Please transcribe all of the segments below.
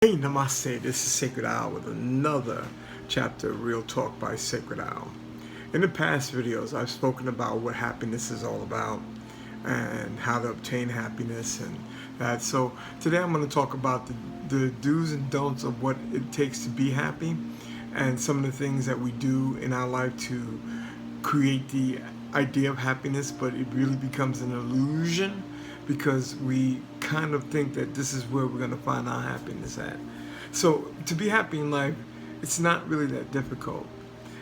Hey, namaste. This is Sacredowl with another chapter of Real Talk by Sacredowl. In the past videos, I've spoken about what happiness is all about and how to obtain happiness and that. So today I'm going to talk about the do's and don'ts of what it takes to be happy and some of the things that we do in our life to create the idea of happiness, but it really becomes an illusion because we kind of think that this is where we're going to find our happiness at. So to be happy in life, it's not really that difficult.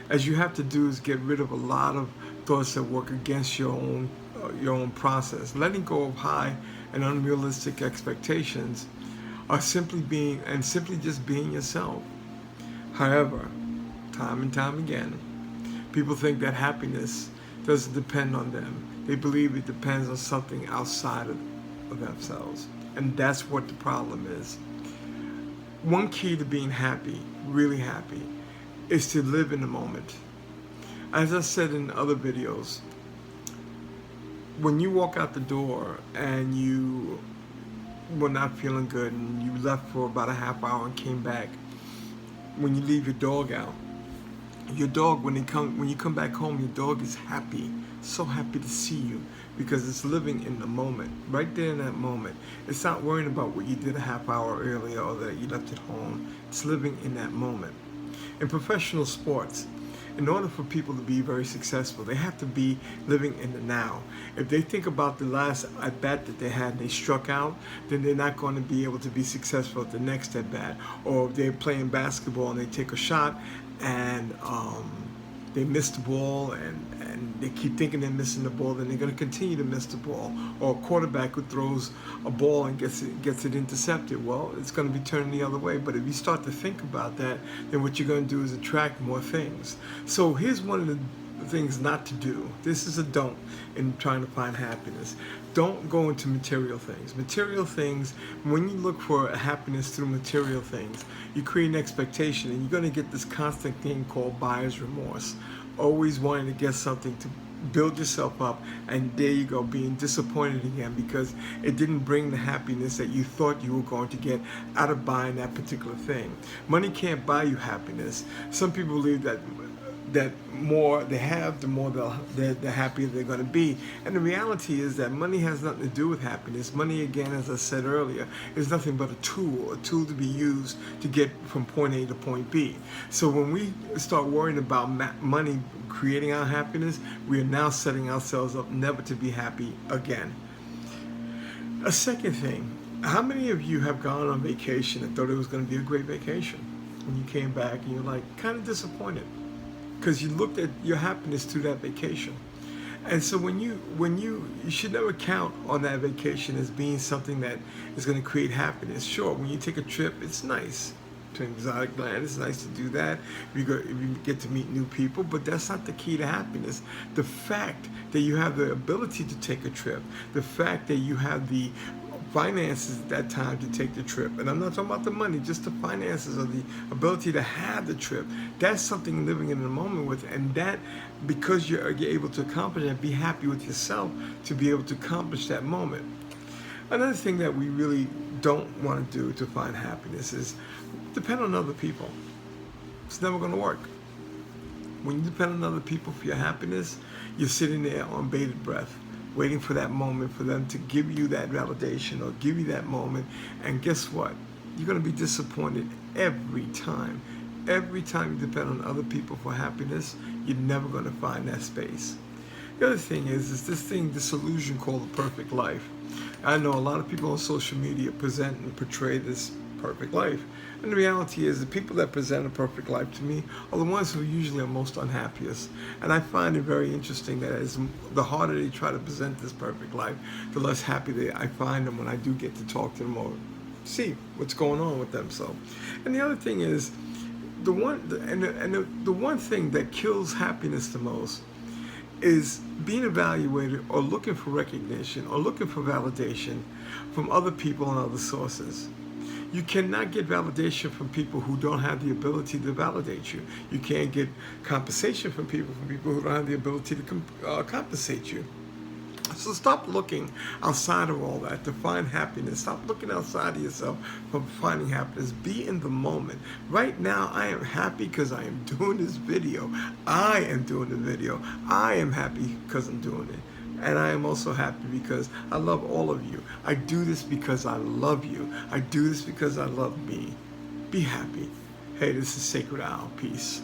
As you have to do is get rid of a lot of thoughts that work against your own process. Letting go of high and unrealistic expectations are simply just being yourself. However, time and time again, people think that happiness doesn't depend on them. They believe it depends on something outside of themselves. And that's what the problem is. One key to being happy, really happy, is to live in the moment. As I said in other videos, when you walk out the door and you were not feeling good and you left for about a half hour and came back, when you leave your dog out, your dog, when you come back home, your dog is happy, so happy to see you because it's living in the moment, right there in that moment. It's not worrying about what you did a half hour earlier or that you left at home. It's living in that moment. In professional sports, in order for people to be very successful, they have to be living in the now. If they think about the last at bat that they had and they struck out, then they're not going to be able to be successful at the next at bat. Or if they're playing basketball and they take a shot and they miss the ball and they keep thinking they're missing the ball, then they're going to continue to miss the ball. Or a quarterback who throws a ball and gets it intercepted, well, it's going to be turning the other way. But if you start to think about that, then what you're going to do is attract more things. So here's one of the things not to do. This is a don't in trying to find happiness. Don't go into material things. Material things, when you look for happiness through material things, you create an expectation and you're going to get this constant thing called buyer's remorse. Always wanting to get something to build yourself up, and there you go, being disappointed again because it didn't bring the happiness that you thought you were going to get out of buying that particular thing. Money can't buy you happiness. Some people believe that more they have, the more the happier they're going to be. And the reality is that money has nothing to do with happiness. Money, again, as I said earlier, is nothing but a tool to be used to get from point A to point B. So when we start worrying about money creating our happiness, we are now setting ourselves up never to be happy again. A second thing, how many of you have gone on vacation and thought it was going to be a great vacation? When you came back and you're like kind of disappointed, because you looked at your happiness through that vacation. And so when you should never count on that vacation as being something that is going to create happiness. Sure, when you take a trip, it's nice to an exotic land. It's nice to do that. If you get to meet new people, but that's not the key to happiness. The fact that you have the ability to take a trip, the fact that you have the finances at that time to take the trip, and I'm not talking about the money, just the finances or the ability to have the trip, that's something living in the moment with, and that because you're able to accomplish it, be happy with yourself to be able to accomplish that moment. Another thing that we really don't want to do to find happiness is depend on other people. It's never going to work. When you depend on other people for your happiness, you're sitting there on bated breath, waiting for that moment for them to give you that validation or give you that moment. And guess what? You're going to be disappointed every time. Every time you depend on other people for happiness, you're never going to find that space. The other thing is this illusion called the perfect life. I know a lot of people on social media present and portray this perfect life. And the reality is the people that present a perfect life to me are the ones who usually are most unhappiest. And I find it very interesting that as the harder they try to present this perfect life, the less happy I find them when I do get to talk to them or see what's going on with them. So, and the other thing is, the one thing that kills happiness the most is being evaluated or looking for recognition or looking for validation from other people and other sources. You cannot get validation from people who don't have the ability to validate you. You can't get compensation from people who don't have the ability to compensate you. So stop looking outside of all that to find happiness. Stop looking outside of yourself for finding happiness. Be in the moment. Right now, I am happy because I am doing this video. I am doing the video. I am happy because I'm doing it. And I am also happy because I love all of you. I do this because I love you. I do this because I love me. Be happy. Hey, this is Sacredowl. Peace.